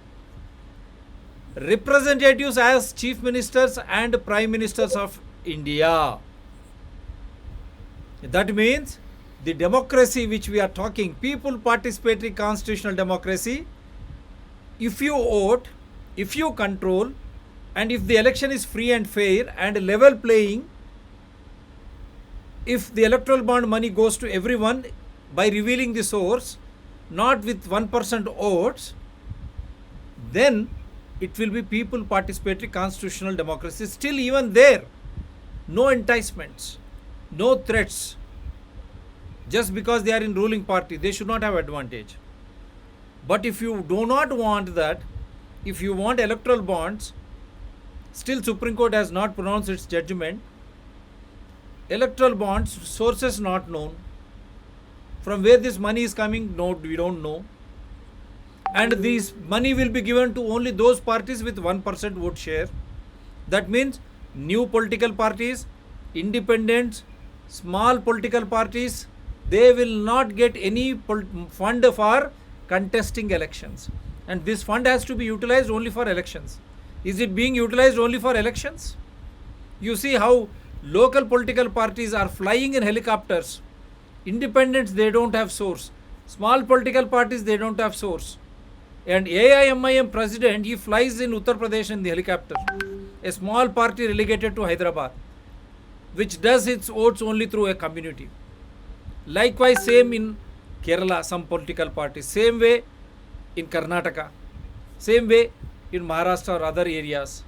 representatives as chief ministers and prime ministers of India. That means the democracy which we are talking, people participatory constitutional democracy, if you vote, if you control, and if the election is free and fair and level playing, if the electoral bond money goes to everyone by revealing the source, not with 1% votes, then it will be people participatory constitutional democracy. Still even there, no enticements, no threats. Just because they are in ruling party, they should not have advantage. But if you do not want that, if you want electoral bonds, still Supreme Court has not pronounced its judgment. Electoral bonds, sources not known. From where this money is coming, no, we don't know. And this money will be given to only those parties with 1% vote share. That means new political parties, independents, small political parties, they will not get any fund for contesting elections. And this fund has to be utilized only for elections. Is it being utilized only for elections? You see how local political parties are flying in helicopters. Independents, they don't have source. Small political parties, they don't have source. And AIMIM president, he flies in Uttar Pradesh in the helicopter. A small party relegated to Hyderabad, which does its votes only through a community. Likewise, same in Kerala, some political parties. Same way in Karnataka. Same way in Maharashtra or other areas.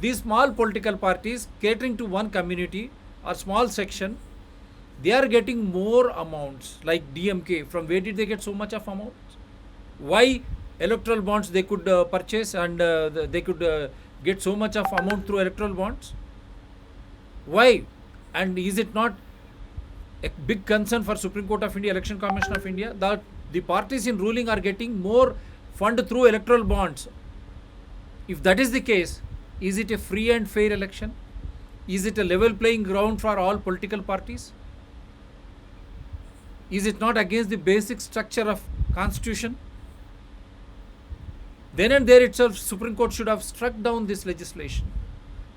These small political parties catering to one community or small section, they are getting more amounts, like DMK. From where did they get so much of amounts? Why electoral bonds they could purchase and they could get so much of amount through electoral bonds? Why? And is it not a big concern for Supreme Court of India, Election Commission of India, that the parties in ruling are getting more fund through electoral bonds? If that is the case, is it a free and fair election? Is it a level playing ground for all political parties? Is it not against the basic structure of constitution? Then and there itself, Supreme Court should have struck down this legislation.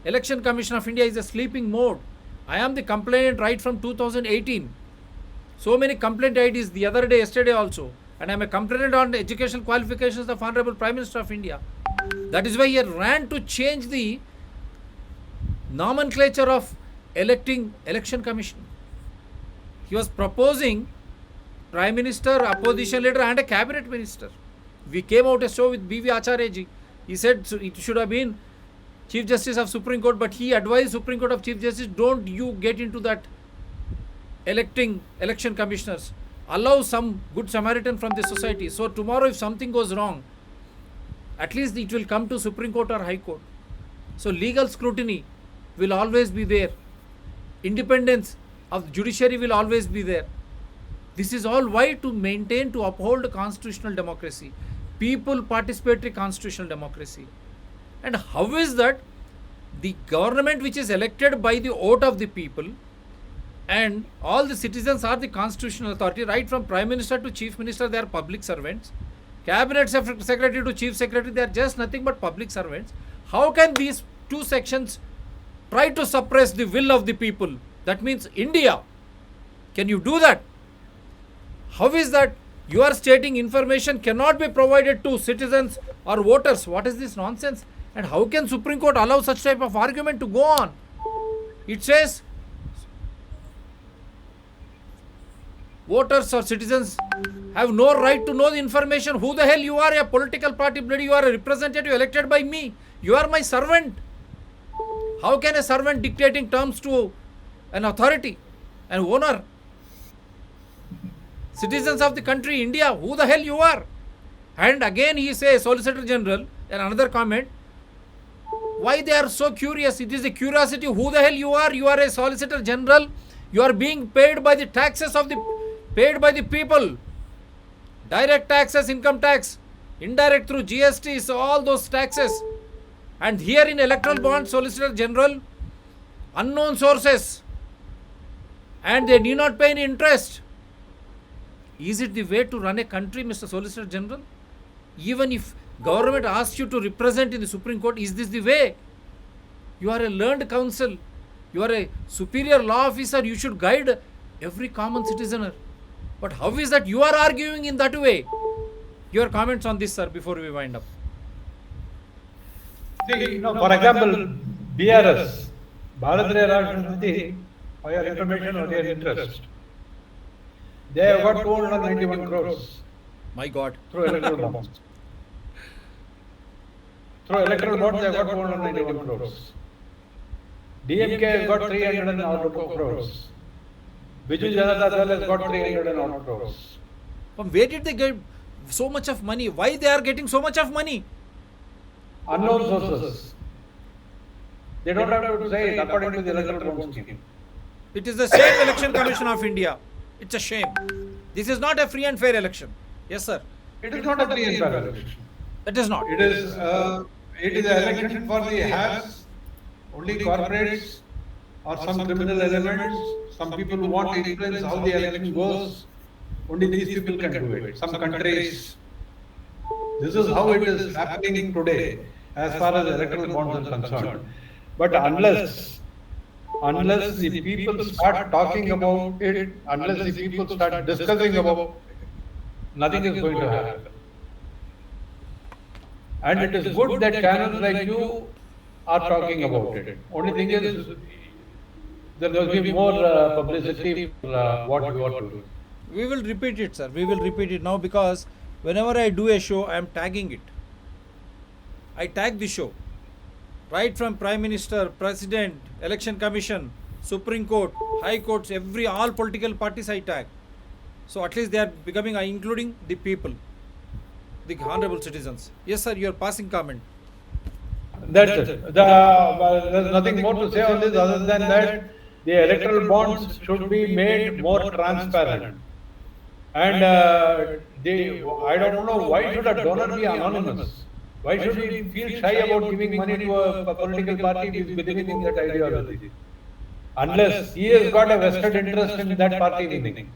Election Commission of India is a sleeping mode. I am the complainant right from 2018. So many complaint IDs the other day, yesterday also. And I am a complainant on the educational qualifications of Honorable Prime Minister of India. That is why he ran to change the nomenclature of electing election commission. He was proposing Prime Minister, opposition leader and a cabinet minister. We came out a show with B.V. Acharya ji. He said it should have been Chief Justice of Supreme Court, but he advised Supreme Court of Chief Justice, don't you get into that electing election commissioners. Allow some good Samaritan from the society. So tomorrow if something goes wrong, at least it will come to Supreme Court or High Court. So legal scrutiny will always be there. Independence of judiciary will always be there. This is all why to maintain, to uphold constitutional democracy, people participatory constitutional democracy. And how is that the government which is elected by the vote of the people and all the citizens are the constitutional authority, right from Prime Minister to Chief Minister, they are public servants. Cabinet Secretary to Chief Secretary, they are just nothing but public servants. How can these two sections try to suppress the will of the people? That means India. Can you do that? How is that you are stating information cannot be provided to citizens or voters? What is this nonsense? And how can Supreme Court allow such type of argument to go on? It says voters or citizens have no right to know the information. Who the hell you are? A political party, bloody, you are a representative elected by me. You are my servant. How can a servant dictating terms to an authority, an owner? Citizens of the country, India, who the hell you are? And again he says, Solicitor General, and another comment, why they are so curious? It is a curiosity. Who the hell you are? You are a Solicitor General. You are being paid by the taxes of the people. Direct taxes, income tax, indirect through GST, so all those taxes. And here in electoral bond, Solicitor General, unknown sources, and they need not pay any interest. Is it the way to run a country, Mr. Solicitor General? Even if government asks you to represent in the Supreme Court, is this the way? You are a learned counsel. You are a superior law officer. You should guide every common citizen. But how is that you are arguing in that way? Your comments on this, sir, before we wind up. See, for example, BRS, Bharatiya Rashtra Samiti, for your information or your interest, they have got 291 crores. My God. Through electoral bonds. Through electoral bonds, they have got 291 crores. DMK has got 300 and odd crores. Biju Janata Dal has got 300 and odd crores. From where did they get so much of money? Why they are getting so much of money? Unknown sources. They don't have to say it according to the electoral bond scheme. It is the same Election Commission of India. It's a shame. This is not a free and fair election. Yes, sir. It is not a free and fair election. It is not. It is an election for the haves, only corporates or some criminal elements, some people who want to influence how the election goes. Only these people can do it. Some countries. This is how it is happening today as far as electoral bonds are concerned. But unless the people start talking about it, unless the people start discussing about it, nothing is going to happen. And it is good that channels like you are talking about it. Only thing is, there will be more publicity for what you are doing. We will repeat it, sir. We will repeat it now because whenever I do a show, I am tagging it. I tag the show. Right from Prime Minister, President, Election Commission, Supreme Court, High Courts, all political parties I tag. So at least they are becoming, including the people, the honorable citizens. Yes, sir, your passing comment. That's it. There's nothing more to say on this other than that the electoral bonds should be made more transparent. And I don't know, why should a donor be anonymous? Why should he feel shy about giving money to a political party who is believing in that ideology? Unless he has got a vested interest in that party winning.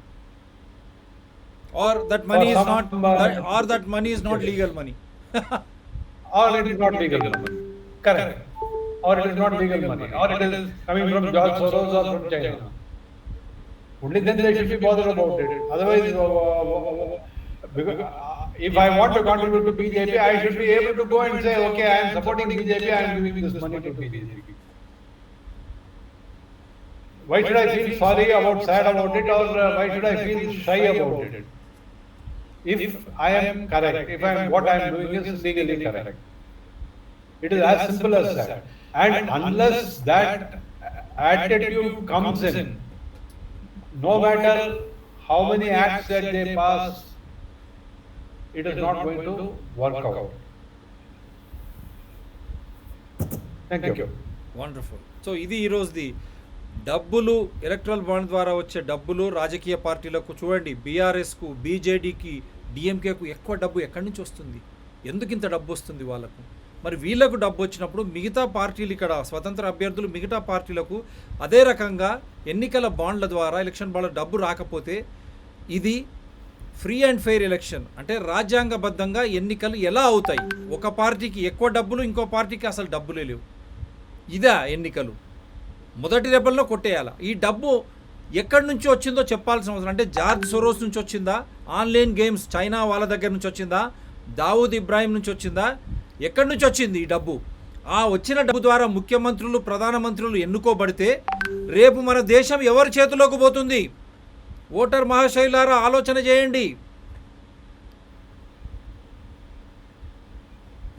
Or that money is not, or that money is not legal money. Or it is not legal money. Correct. or it is not legal money, or it is coming from George Soros or from China. Only then they should be bothered about it. Otherwise, if I want to contribute to BJP, I should be able to go and say, okay, I am supporting BJP, I am giving this money to BJP. Why should I feel sorry about, sad about it, or why should I feel shy about it? If I am correct, if what I am doing is legally correct. It is as simple as that. And unless that attitude comes in, no matter how many acts that they pass, it is not going to work out. Thank you. Wonderful. So ఇది ఈరోజుది డబ్బులు, electoral bond ద్వారా వచ్చే డబ్బులు రాజకీయ పార్టీలకు. చూడండి, బీఆర్ఎస్కు, బీజేడీకి, డిఎంకేకు ఎక్కువ డబ్బు ఎక్కడి నుంచి వస్తుంది? ఎందుకు ఇంత డబ్బు వస్తుంది వాళ్ళకు? మరి వీళ్ళకు డబ్బు వచ్చినప్పుడు మిగతా పార్టీలు, ఇక్కడ స్వతంత్ర అభ్యర్థులు మిగతా పార్టీలకు అదే రకంగా ఎన్నికల బాండ్ల ద్వారా, ఎలక్షన్ బాండ్ల డబ్బు రాకపోతే ఇది ఫ్రీ అండ్ ఫెయిర్ ఎలక్షన్ అంటే రాజ్యాంగబద్ధంగా ఎన్నికలు ఎలా అవుతాయి? ఒక పార్టీకి ఎక్కువ డబ్బులు, ఇంకో పార్టీకి అసలు డబ్బులే లేవు. ఇదా ఎన్నికలు? మొదటి రెబల్లో కొట్టేయాలా? ఈ డబ్బు ఎక్కడి నుంచి వచ్చిందో చెప్పాల్సిన అవసరం. అంటే జార్జ్ సోరోస్ నుంచి వచ్చిందా? ఆన్లైన్ గేమ్స్ చైనా వాళ్ళ దగ్గర నుంచి వచ్చిందా? దావూద్ ఇబ్రాహిం నుంచి వచ్చిందా? ఎక్కడి నుంచి వచ్చింది ఈ డబ్బు? ఆ వచ్చిన డబ్బు ద్వారా ముఖ్యమంత్రులు, ప్రధానమంత్రులు ఎన్నుకోబడితే రేపు మన దేశం ఎవరి చేతిలోకి పోతుంది? ఓటర్ మహాశైలారా ఆలోచన చేయండి.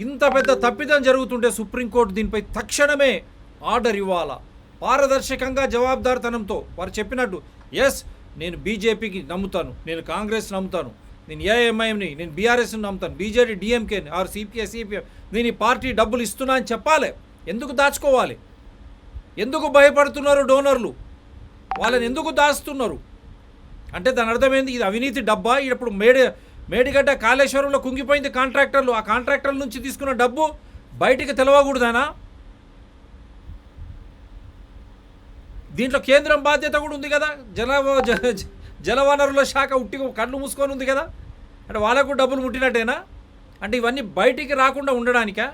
ఇంత పెద్ద తప్పిదం జరుగుతుంటే సుప్రీంకోర్టు దీనిపై తక్షణమే ఆర్డర్ ఇవ్వాలా. పారదర్శకంగా, జవాబుదారితనంతో వారు చెప్పినట్టు, ఎస్ నేను బీజేపీకి నమ్ముతాను, నేను కాంగ్రెస్ నమ్ముతాను, నేను ఏఐఎంఐఎంని, నేను బీఆర్ఎస్ని నమ్ముతాను, బీజేడీ, డిఎంకేని, ఆర్ సిపిఐ, సిపిఎం, నేను ఈ పార్టీ డబ్బులు ఇస్తున్నా అని చెప్పాలి. ఎందుకు దాచుకోవాలి? ఎందుకు భయపడుతున్నారు డోనర్లు? వాళ్ళని ఎందుకు దాస్తున్నారు? అంటే దాని అర్థమైంది, ఇది అవినీతి డబ్బా. ఇప్పుడు మేడిగడ్డ కాళేశ్వరంలో కుంగిపోయింది కాంట్రాక్టర్లు. ఆ కాంట్రాక్టర్ల నుంచి తీసుకున్న డబ్బు బయటికి తెలవకూడదానా? దీంట్లో కేంద్రం బాధ్యత కూడా ఉంది కదా. జలవనరుల శాఖ ఉట్టిగా కళ్ళు మూసుకొని ఉంది కదా. అంటే వాళ్ళకు డబ్బులు ముట్టినట్టేనా? అంటే ఇవన్నీ బయటికి రాకుండా ఉండడానికా?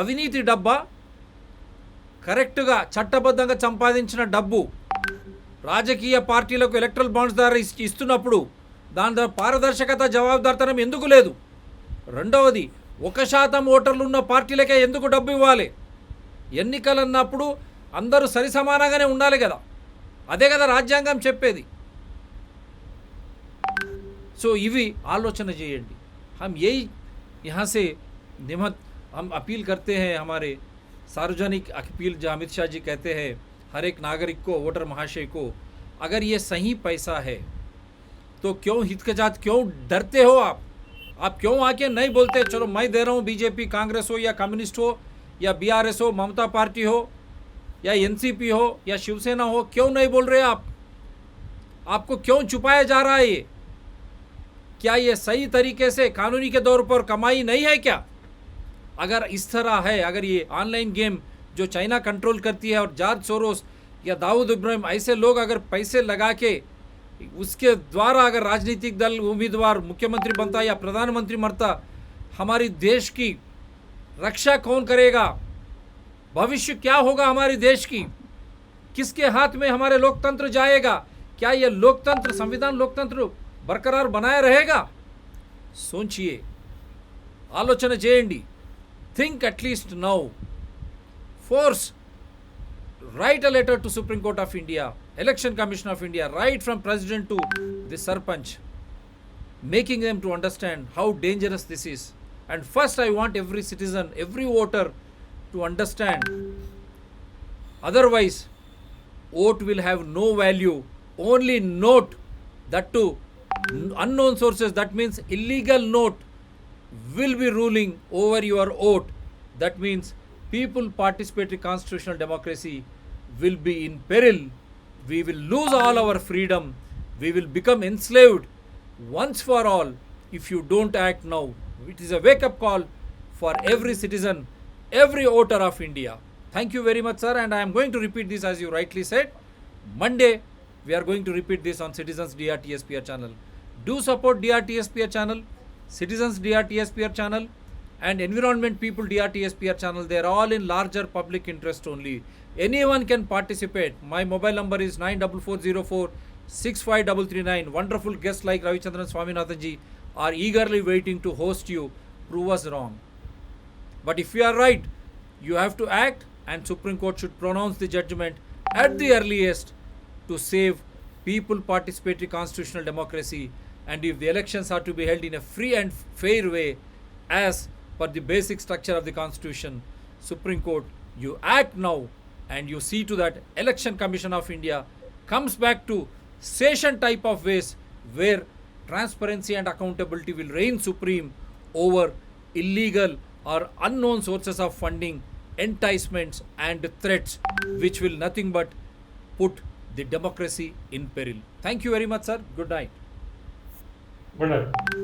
అవినీతి డబ్బా? కరెక్ట్గా చట్టబద్ధంగా సంపాదించిన డబ్బు రాజకీయ పార్టీలకు ఎలక్ట్రల్ బాండ్స్ ద్వారా ఇస్తున్నప్పుడు దాని ద్వారా పారదర్శకత, జవాబుదారితనం ఎందుకు లేదు? రెండవది, 1% ఓటర్లు ఉన్న పార్టీలకే ఎందుకు డబ్బు ఇవ్వాలి? ఎన్నికలు అన్నప్పుడు అందరూ సరి సమానంగానే ఉండాలి కదా. అదే కదా రాజ్యాంగం చెప్పేది. సో ఇవి ఆలోచన చేయండి. हम यही यहाँ से हम अपील करते हैं, हमारे सार्वजनिक अपील जो अमित शाह जी कहते हैं हर एक नागरिक को, वोटर महाशय को, अगर ये सही पैसा है तो क्यों हिचकिचाहट, क्यों डरते हो आप क्यों आके नहीं बोलते चलो मैं दे रहा हूँ, बीजेपी, कांग्रेस हो या कम्युनिस्ट हो या बीआरएस हो, ममता पार्टी हो या एनसीपी हो या शिवसेना हो, क्यों नहीं बोल रहे आप? आपको क्यों छुपाया जा रहा है? क्या ये सही तरीके से कानूनी के तौर पर कमाई नहीं है क्या? अगर इस तरह है, अगर ये ऑनलाइन गेम जो चाइना कंट्रोल करती है और जॉर्ज सोरोस या दाऊद इब्राहिम ऐसे लोग अगर पैसे लगा के उसके द्वारा अगर राजनीतिक दल उम्मीदवार मुख्यमंत्री बनता या प्रधानमंत्री मरता, हमारी देश की रक्षा कौन करेगा? भविष्य क्या होगा हमारे देश की? किसके हाथ में हमारे लोकतंत्र जाएगा? क्या ये लोकतंत्र, संविधान लोकतंत्र बरकरार बनाया रहेगा? सोचिए, आलोचना చేయండి. Think at least now. Force, write a letter to Supreme Court of India, Election Commission of India, right from President to the Sarpanch, making them to understand how dangerous this is. And first I want every citizen, every voter to understand. Otherwise, vote will have no value. Only note, that too unknown sources, that means illegal note, will be ruling over your vote. That means people participatory constitutional democracy will be in peril. We will lose all our freedom. We will become enslaved once for all if you don't act now. It is a wake-up call for every citizen, every voter of India. Thank you very much, sir, and I am going to repeat this as you rightly said. Monday, we are going to repeat this on Citizens DRTSPR channel. Do support DRTSPR channel, Citizens DRTSPR channel, and environment people DRTSPR channel, they are all in larger public interest only. Anyone can participate. My mobile number is 94404 Wonderful guests like Ravichandran, Swaminathan ji are eagerly waiting to host you. Prove us wrong. But if you are right, you have to act, and Supreme Court should pronounce the judgment at the earliest to save people participatory constitutional democracy. And if the elections are to be held in a free and fair way as per the basic structure of the constitution, Supreme Court, you act now and you see to that Election Commission of India comes back to session type of ways where transparency and accountability will reign supreme over illegal or unknown sources of funding, enticements and threats which will nothing but put the democracy in peril. Thank you very much, sir. Good night. Good night.